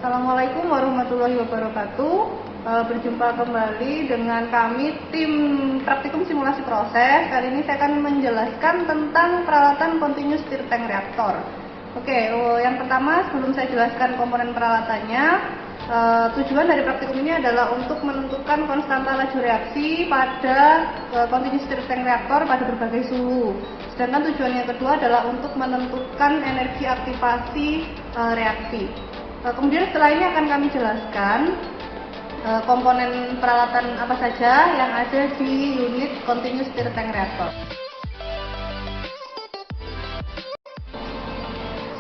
Assalamualaikum warahmatullahi wabarakatuh. Berjumpa kembali dengan kami tim praktikum simulasi proses. Kali ini saya akan menjelaskan tentang peralatan continuous stir tank reaktor. Yang pertama sebelum saya jelaskan komponen peralatannya, tujuan dari praktikum ini adalah untuk menentukan konstanta laju reaksi pada continuous stir tank reaktor pada berbagai suhu. Sedangkan tujuan yang kedua adalah untuk menentukan energi aktivasi reaksi. Kemudian setelah ini akan kami jelaskan komponen peralatan apa saja yang ada di unit continuous stir tank reaktor.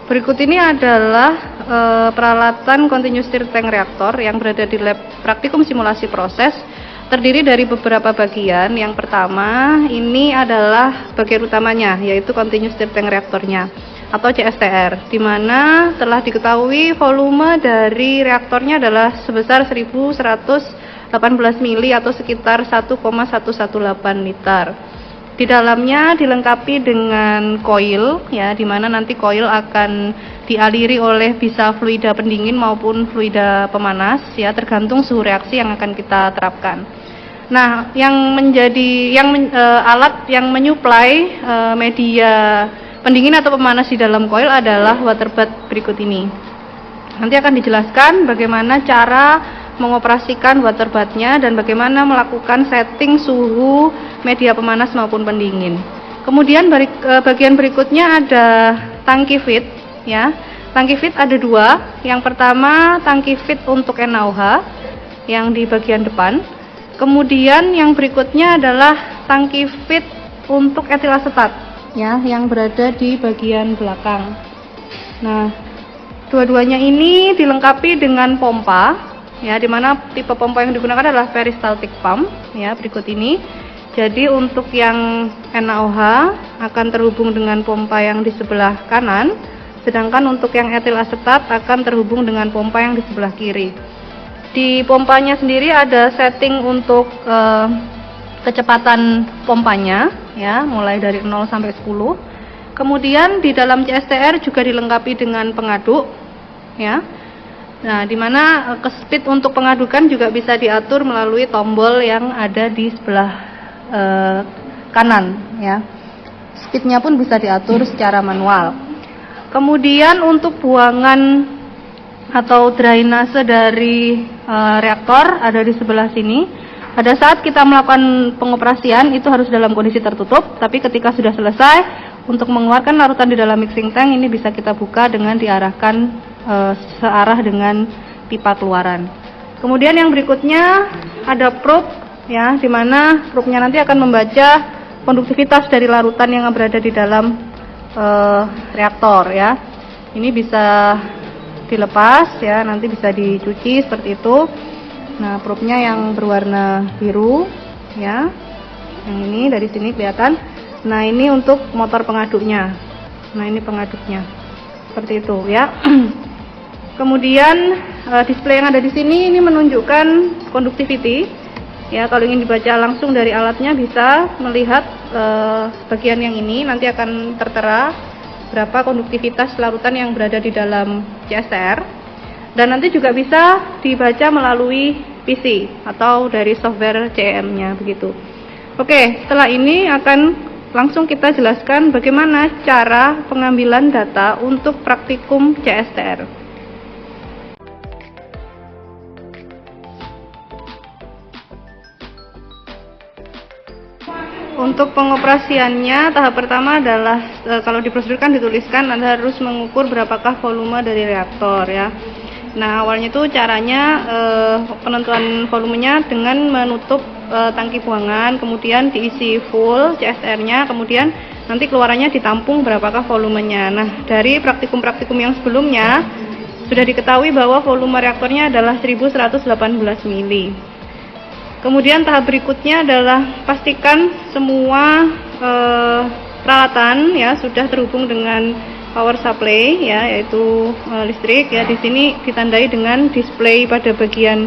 Berikut ini adalah peralatan continuous stir tank reaktor yang berada di lab praktikum simulasi proses. Terdiri dari beberapa bagian. Yang pertama ini adalah bagian utamanya, yaitu continuous stir tank reaktornya atau CSTR, di mana telah diketahui volume dari reaktornya adalah sebesar 1118 mili atau sekitar 1,118 liter. Di dalamnya dilengkapi dengan coil, ya, di mana nanti coil akan dialiri oleh bisa fluida pendingin maupun fluida pemanas, ya, tergantung suhu reaksi yang akan kita terapkan. Nah, alat yang menyuplai media pendingin atau pemanas di dalam coil adalah water bath berikut ini. Nanti akan dijelaskan bagaimana cara mengoperasikan water bath-nya dan bagaimana melakukan setting suhu media pemanas maupun pendingin. Kemudian bagian berikutnya ada tangki feed, ya. Tangki feed ada dua. Yang pertama tangki feed untuk NaOH yang di bagian depan. Kemudian yang berikutnya adalah tangki feed untuk etil asetat, ya, yang berada di bagian belakang. Nah, dua-duanya ini dilengkapi dengan pompa, ya, di mana tipe pompa yang digunakan adalah peristaltic pump, ya, berikut ini. Jadi untuk yang NaOH akan terhubung dengan pompa yang di sebelah kanan, sedangkan untuk yang etil asetat akan terhubung dengan pompa yang di sebelah kiri. Di pompanya sendiri ada setting untuk kecepatan pompanya, ya, mulai dari 0 sampai 10. Kemudian di dalam CSTR juga dilengkapi dengan pengaduk, ya. Nah, di mana speed untuk pengadukan juga bisa diatur melalui tombol yang ada di sebelah kanan, ya. Speednya pun bisa diatur secara manual. Kemudian untuk buangan atau drainase dari reaktor ada di sebelah sini. Pada saat kita melakukan pengoperasian itu harus dalam kondisi tertutup, tapi ketika sudah selesai untuk mengeluarkan larutan di dalam mixing tank ini bisa kita buka dengan diarahkan searah dengan pipa keluaran. Kemudian yang berikutnya ada probe, ya, di mana probe-nya nanti akan membaca konduktivitas dari larutan yang berada di dalam reaktor, ya. Ini bisa dilepas, ya, nanti bisa dicuci seperti itu. Nah, probe-nya yang berwarna biru, ya, yang ini dari sini kelihatan. Nah, ini untuk motor pengaduknya. Nah, ini pengaduknya seperti itu, ya. Kemudian display yang ada di sini ini menunjukkan conductivity, ya. Kalau ingin dibaca langsung dari alatnya bisa melihat bagian yang ini, nanti akan tertera berapa konduktivitas larutan yang berada di dalam CSTR, dan nanti juga bisa dibaca melalui PC atau dari software CEM-nya begitu. Setelah ini akan langsung kita jelaskan bagaimana cara pengambilan data untuk praktikum CSTR. Untuk pengoperasiannya, tahap pertama adalah kalau di prosedur kan dituliskan Anda harus mengukur berapakah volume dari reaktor, ya. Nah, awalnya itu caranya penentuan volumenya dengan menutup tangki buangan, kemudian diisi full CSR-nya, kemudian nanti keluarannya ditampung berapakah volumenya. Nah, dari praktikum-praktikum yang sebelumnya sudah diketahui bahwa volume reaktornya adalah 1118 mili. Kemudian tahap berikutnya adalah pastikan semua peralatan, ya, sudah terhubung dengan power supply, ya, yaitu listrik, ya. Di sini ditandai dengan display pada bagian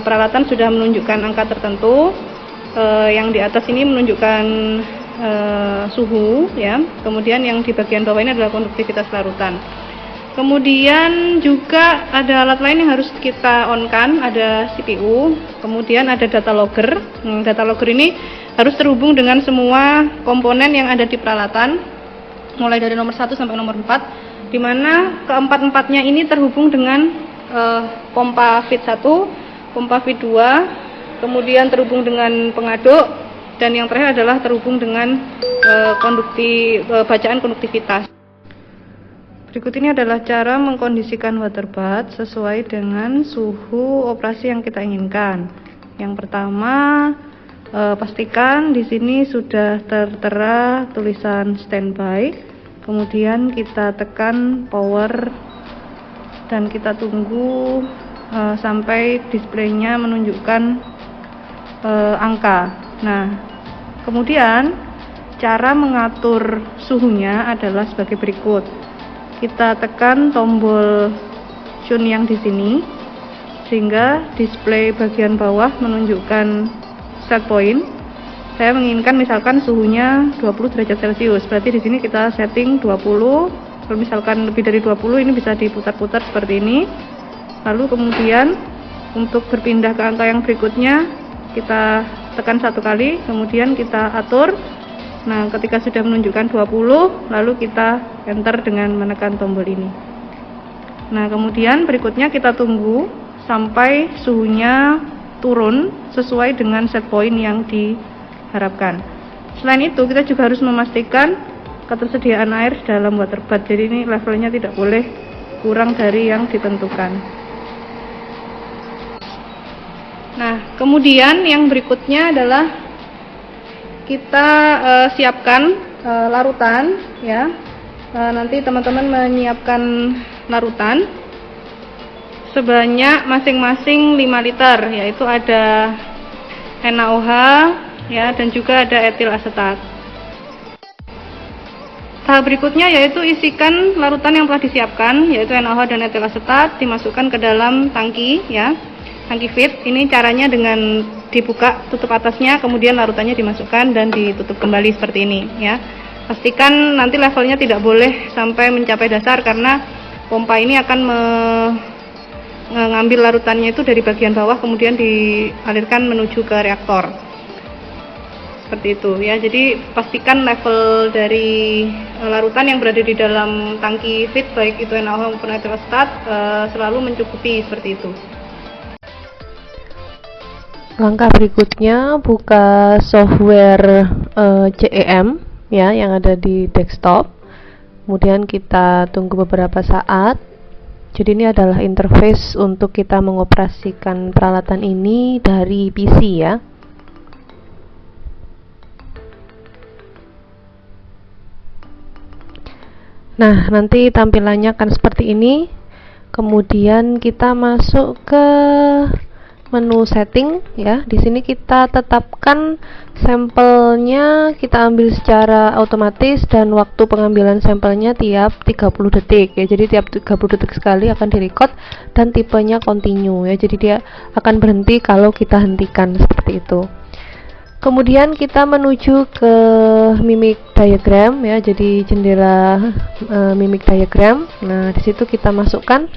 peralatan sudah menunjukkan angka tertentu. Yang di atas ini menunjukkan suhu, ya. Kemudian yang di bagian bawah ini adalah konduktivitas larutan. Kemudian juga ada alat lain yang harus kita on kan, ada CPU, kemudian ada data logger. Data logger ini harus terhubung dengan semua komponen yang ada di peralatan, mulai dari nomor 1 sampai nomor 4, di mana keempat-empatnya ini terhubung dengan pompa feed 1, pompa feed 2, kemudian terhubung dengan pengaduk, dan yang terakhir adalah terhubung dengan bacaan konduktivitas. Berikut ini adalah cara mengkondisikan water bath sesuai dengan suhu operasi yang kita inginkan. Yang pertama, pastikan di sini sudah tertera tulisan standby. Kemudian kita tekan power dan kita tunggu sampai displaynya menunjukkan angka. Nah, kemudian cara mengatur suhunya adalah sebagai berikut. Kita tekan tombol tune yang di sini sehingga display bagian bawah menunjukkan set point. Saya menginginkan misalkan suhunya 20 derajat Celcius. Berarti di sini kita setting 20. Kalau misalkan lebih dari 20 ini bisa diputar-putar seperti ini. Lalu kemudian untuk berpindah ke angka yang berikutnya kita tekan satu kali, kemudian kita atur. Nah, ketika sudah menunjukkan 20, lalu kita enter dengan menekan tombol ini. Nah, kemudian berikutnya kita tunggu sampai suhunya turun sesuai dengan set point yang diharapkan. Selain itu, kita juga harus memastikan ketersediaan air dalam water bath. Jadi ini levelnya tidak boleh kurang dari yang ditentukan. Nah, kemudian yang berikutnya adalah kita siapkan larutan ya. Nanti teman-teman menyiapkan larutan sebanyak masing-masing 5 liter, yaitu ada NaOH ya, dan juga ada etil asetat. Tahap berikutnya yaitu isikan larutan yang telah disiapkan, yaitu NaOH dan etil asetat, dimasukkan ke dalam tangki ya, tangki feed. Ini caranya dengan dibuka tutup atasnya, kemudian larutannya dimasukkan dan ditutup kembali seperti ini ya. Pastikan nanti levelnya tidak boleh sampai mencapai dasar, karena pompa ini akan mengambil larutannya itu dari bagian bawah kemudian dialirkan menuju ke reaktor. Seperti itu ya. Jadi pastikan level dari larutan yang berada di dalam tangki feed, baik itu NaOH maupun etil asetat, selalu mencukupi seperti itu. Langkah berikutnya, buka software CEM ya yang ada di desktop. Kemudian kita tunggu beberapa saat. Jadi ini adalah interface untuk kita mengoperasikan peralatan ini dari PC ya. Nah, nanti tampilannya akan seperti ini. Kemudian kita masuk ke menu setting ya. Di sini kita tetapkan sampelnya, kita ambil secara otomatis dan waktu pengambilan sampelnya tiap 30 detik ya. Jadi tiap 30 detik sekali akan direcord dan tipenya continue ya. Jadi dia akan berhenti kalau kita hentikan seperti itu. Kemudian kita menuju ke mimic diagram ya. Jadi jendela mimic diagram. Nah, di situ kita masukkan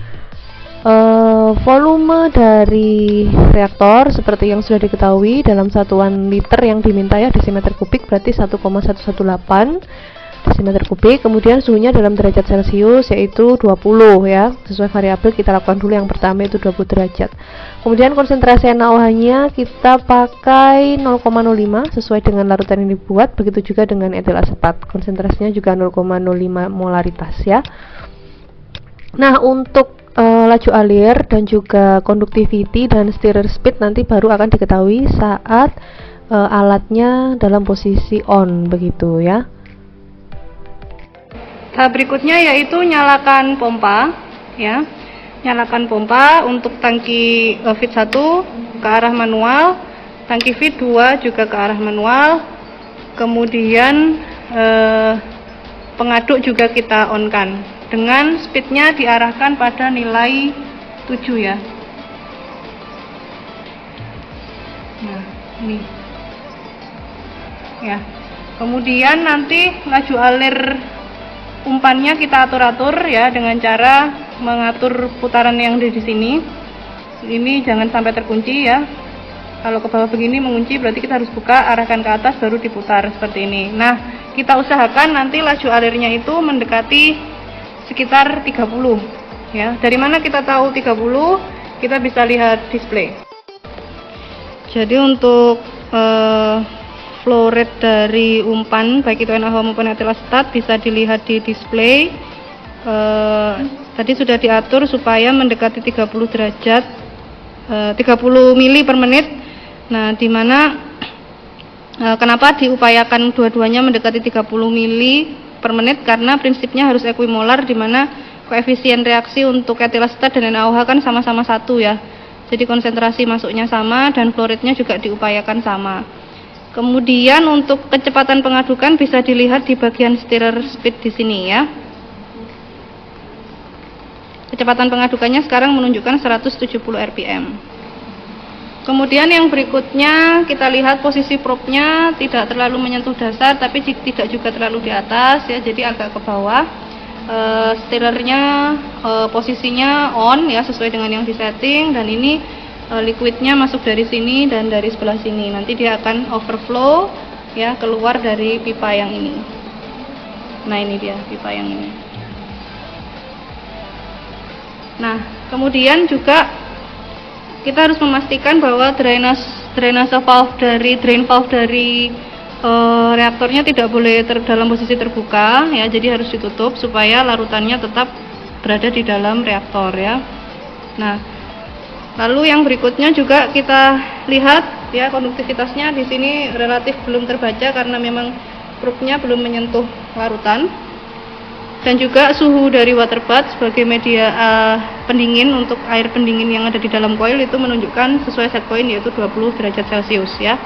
volume dari reaktor seperti yang sudah diketahui dalam satuan liter yang diminta ya, desimeter kubik, berarti 1,118 desimeter kubik. Kemudian suhunya dalam derajat Celcius yaitu 20 ya, sesuai variabel kita lakukan dulu yang pertama itu 20 derajat. Kemudian konsentrasi NaOH-nya kita pakai 0,05 sesuai dengan larutan yang dibuat, begitu juga dengan etil asetat, konsentrasinya juga 0,05 molaritas ya. Nah, untuk laju alir dan juga conductivity dan stirrer speed nanti baru akan diketahui saat alatnya dalam posisi on begitu ya. Tahap berikutnya yaitu nyalakan pompa ya. Nyalakan pompa untuk tangki feed 1 ke arah manual, tangki feed 2 juga ke arah manual. Kemudian pengaduk juga kita on kan, dengan speednya diarahkan pada nilai 7 ya. Nah, ini ya. Kemudian nanti laju alir umpannya kita atur-atur ya dengan cara mengatur putaran yang ada di sini. Ini jangan sampai terkunci ya. Kalau ke bawah begini mengunci, berarti kita harus buka, arahkan ke atas baru diputar seperti ini. Nah, kita usahakan nanti laju alirnya itu mendekati sekitar 30 ya. Dari mana kita tahu 30? Kita bisa lihat display. Jadi untuk flow rate dari umpan baik itu NaOH maupun etil asetat bisa dilihat di display. Tadi sudah diatur supaya mendekati 30 derajat, 30 mili per menit. Nah, di mana kenapa diupayakan dua-duanya mendekati 30 mili per menit? Karena prinsipnya harus equimolar, di mana koefisien reaksi untuk etil asetat dan NaOH kan sama-sama 1 ya. Jadi konsentrasi masuknya sama dan flow rate-nya juga diupayakan sama. Kemudian untuk kecepatan pengadukan bisa dilihat di bagian stirrer speed di sini ya. Kecepatan pengadukannya sekarang menunjukkan 170 rpm. Kemudian yang berikutnya kita lihat posisi probe-nya tidak terlalu menyentuh dasar tapi tidak juga terlalu di atas ya, jadi agak ke bawah. Stirrernya posisinya on ya, sesuai dengan yang disetting, dan ini liquidnya masuk dari sini dan dari sebelah sini. Nanti dia akan overflow ya, keluar dari pipa yang ini. Nah, ini dia pipa yang ini. Nah, kemudian juga kita harus memastikan bahwa drainase valve dari drain valve dari reaktornya tidak boleh dalam posisi terbuka ya, jadi harus ditutup supaya larutannya tetap berada di dalam reaktor ya. Nah, lalu yang berikutnya juga kita lihat ya, konduktivitasnya di sini relatif belum terbaca karena memang probe-nya belum menyentuh larutan. Dan juga suhu dari water bath sebagai media pendingin untuk air pendingin yang ada di dalam coil itu menunjukkan sesuai set point yaitu 20 derajat Celcius ya.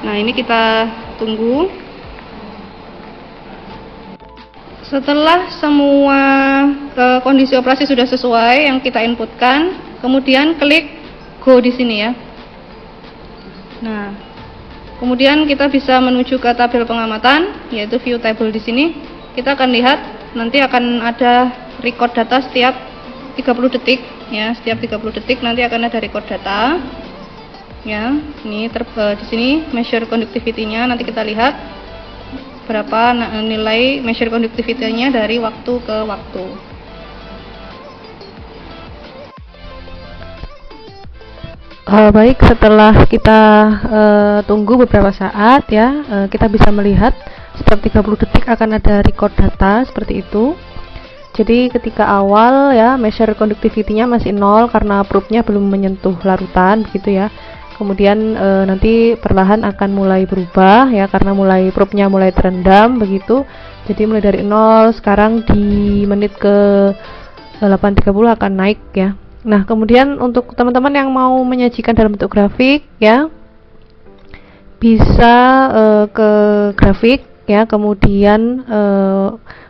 Nah, ini kita tunggu. Setelah semua kondisi operasi sudah sesuai yang kita inputkan, kemudian klik go di sini ya. Nah, kemudian kita bisa menuju ke tabel pengamatan yaitu view table di sini. Kita akan lihat nanti akan ada record data setiap 30 detik ya, setiap 30 detik nanti akan ada record data ya. Ini di sini measure conductivity-nya, nanti kita lihat berapa nilai measure conductivity-nya dari waktu ke waktu. Baik, setelah kita tunggu beberapa saat ya, kita bisa melihat setiap 30 detik akan ada record data seperti itu. Jadi ketika awal ya, measure conductivity-nya masih 0 karena probe-nya belum menyentuh larutan begitu ya. Kemudian nanti perlahan akan mulai berubah ya, karena probe-nya mulai terendam begitu. Jadi mulai dari 0 sekarang di menit ke 8.30 akan naik ya. Nah, kemudian untuk teman-teman yang mau menyajikan dalam bentuk grafik ya, bisa ke grafik ya, kemudian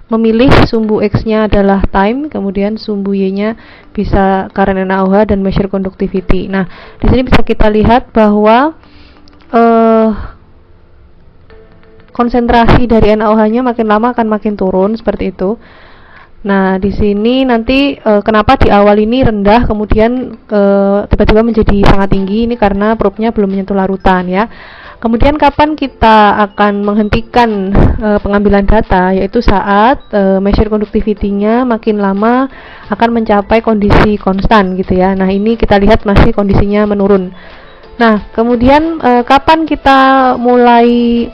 memilih sumbu X-nya adalah time, kemudian sumbu Y-nya bisa current NaOH dan measure conductivity. Nah, di sini bisa kita lihat bahwa konsentrasi dari NaOH-nya makin lama akan makin turun seperti itu. Nah, di sini nanti kenapa di awal ini rendah kemudian tiba-tiba menjadi sangat tinggi, ini karena probe-nya belum menyentuh larutan ya. Kemudian kapan kita akan menghentikan pengambilan data, yaitu saat measure conductivity-nya makin lama akan mencapai kondisi konstan gitu ya. Nah, ini kita lihat masih kondisinya menurun. Nah, kemudian kapan kita mulai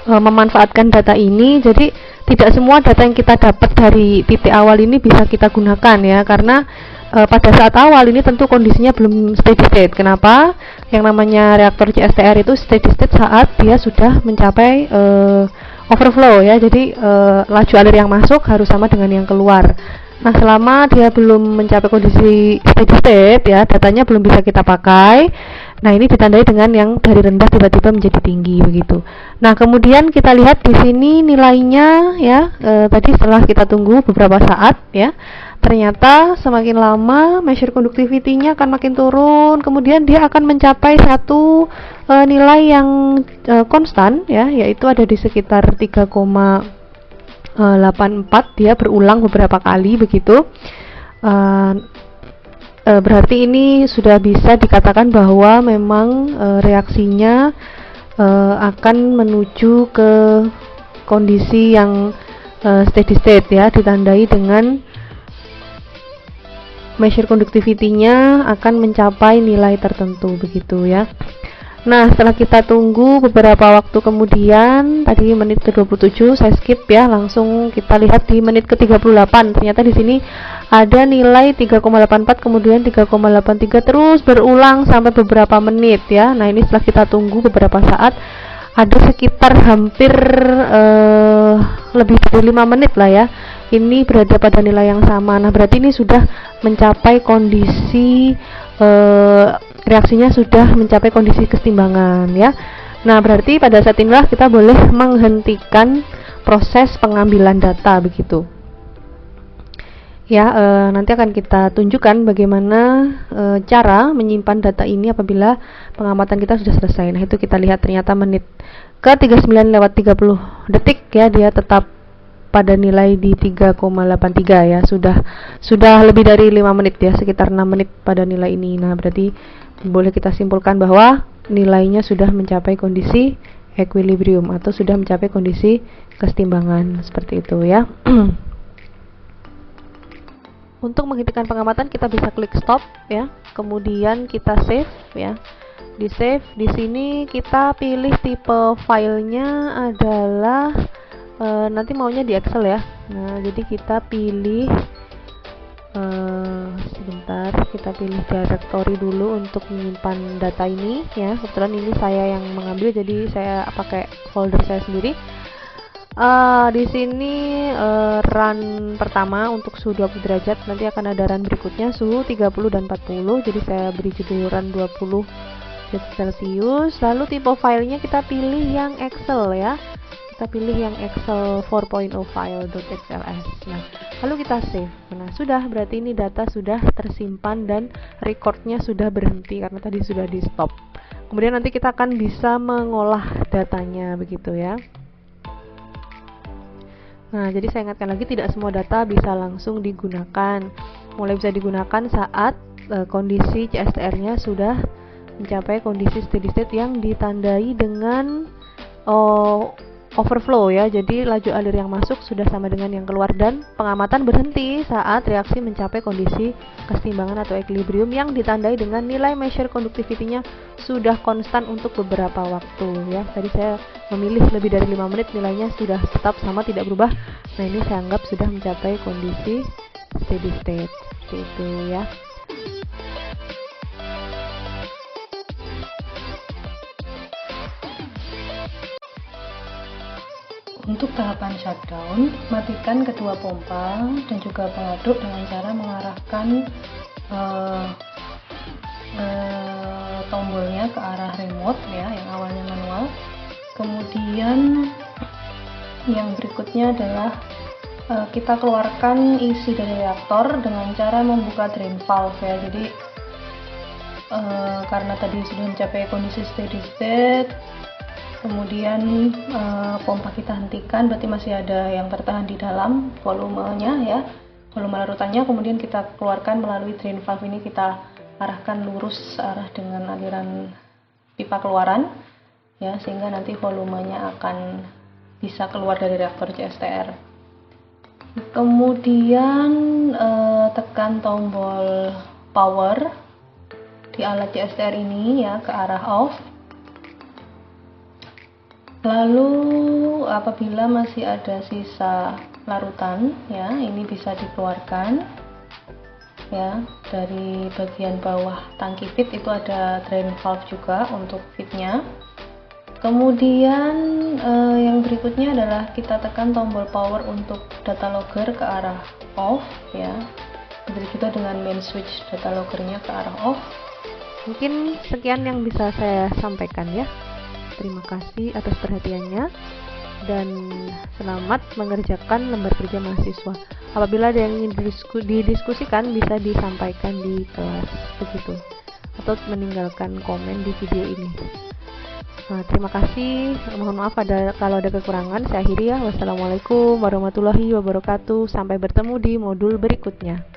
memanfaatkan data ini? Jadi tidak semua data yang kita dapat dari titik awal ini bisa kita gunakan ya, karena pada saat awal ini tentu kondisinya belum steady state. Kenapa? Yang namanya reaktor CSTR itu steady state saat dia sudah mencapai overflow ya. Jadi laju alir yang masuk harus sama dengan yang keluar. Nah, selama dia belum mencapai kondisi steady state ya, datanya belum bisa kita pakai. Nah, ini ditandai dengan yang dari rendah tiba-tiba menjadi tinggi begitu. Nah, kemudian kita lihat di sini nilainya ya, tadi setelah kita tunggu beberapa saat ya, ternyata semakin lama measure conductivity-nya akan makin turun, kemudian dia akan mencapai satu nilai yang konstan ya, yaitu ada di sekitar 3,5 84 dia berulang beberapa kali begitu. Berarti ini sudah bisa dikatakan bahwa memang reaksinya akan menuju ke kondisi yang steady state ya, ditandai dengan measure conductivity-nya akan mencapai nilai tertentu begitu ya. Nah, setelah kita tunggu beberapa waktu kemudian, tadi menit ke-27 saya skip ya, langsung kita lihat di menit ke-38. Ternyata di sini ada nilai 3,84 kemudian 3,83 terus berulang sampai beberapa menit ya. Nah, ini setelah kita tunggu beberapa saat, ada sekitar hampir lebih dari 5 menit lah ya. Ini berada pada nilai yang sama. Nah, berarti ini sudah mencapai kondisi reaksinya sudah mencapai kondisi keseimbangan ya. Nah, berarti pada saat inilah kita boleh menghentikan proses pengambilan data begitu. Ya, nanti akan kita tunjukkan bagaimana cara menyimpan data ini apabila pengamatan kita sudah selesai. Nah, itu kita lihat ternyata menit ke-39:30 detik ya, dia tetap pada nilai di 3,83 ya, sudah lebih dari 5 menit ya, sekitar 6 menit pada nilai ini. Nah, berarti boleh kita simpulkan bahwa nilainya sudah mencapai kondisi equilibrium atau sudah mencapai kondisi keseimbangan seperti itu ya. Untuk menghentikan pengamatan kita bisa klik stop ya, kemudian kita save ya. Di save, di sini kita pilih tipe filenya adalah nanti maunya di Excel ya. Nah, jadi kita pilih sebentar, kita pilih directory dulu untuk menyimpan data ini ya. Kebetulan ini saya yang mengambil, jadi saya pakai folder saya sendiri. Di sini run pertama untuk suhu 20 derajat, nanti akan ada run berikutnya suhu 30 dan 40. Jadi saya beri judul run 20 derajat Celcius. Lalu tipe filenya kita pilih yang Excel ya. Kita pilih yang Excel 4.0 file.xls. Nah, lalu kita save. Nah, sudah, berarti ini data sudah tersimpan dan recordnya sudah berhenti karena tadi sudah di stop. Kemudian nanti kita akan bisa mengolah datanya begitu ya. Nah, jadi saya ingatkan lagi, tidak semua data bisa langsung digunakan. Mulai bisa digunakan saat kondisi CSTR-nya sudah mencapai kondisi steady state yang ditandai dengan overflow ya, jadi laju alir yang masuk sudah sama dengan yang keluar, dan pengamatan berhenti saat reaksi mencapai kondisi keseimbangan atau equilibrium yang ditandai dengan nilai measure conductivity-nya sudah konstan untuk beberapa waktu ya. Tadi saya memilih lebih dari 5 menit, nilainya sudah tetap sama tidak berubah. Nah, ini saya anggap sudah mencapai kondisi steady state seperti itu ya. Untuk tahapan shutdown, matikan kedua pompa dan juga pengaduk dengan cara mengarahkan tombolnya ke arah remote ya, yang awalnya manual. Kemudian yang berikutnya adalah kita keluarkan isi dari reaktor dengan cara membuka drain valve ya. Jadi karena tadi sudah mencapai kondisi steady state, kemudian pompa kita hentikan, berarti masih ada yang tertahan di dalam volumenya ya, volume larutannya. Kemudian kita keluarkan melalui drain valve ini, kita arahkan lurus arah dengan aliran pipa keluaran ya, sehingga nanti volumenya akan bisa keluar dari reaktor CSTR. Kemudian tekan tombol power di alat CSTR ini ya ke arah off. Lalu apabila masih ada sisa larutan ya, ini bisa dikeluarkan ya dari bagian bawah tangki feed, itu ada drain valve juga untuk feednya. Kemudian yang berikutnya adalah kita tekan tombol power untuk data logger ke arah off ya. Begitu juga dengan main switch data loggernya ke arah off. Mungkin sekian yang bisa saya sampaikan ya. Terima kasih atas perhatiannya dan selamat mengerjakan lembar kerja mahasiswa. Apabila ada yang ingin didiskusikan, bisa disampaikan di kelas begitu, atau meninggalkan komen di video ini. Terima kasih. Mohon maaf kalau ada kekurangan. Saya akhiri ya. Wassalamualaikum warahmatullahi wabarakatuh. Sampai bertemu di modul berikutnya.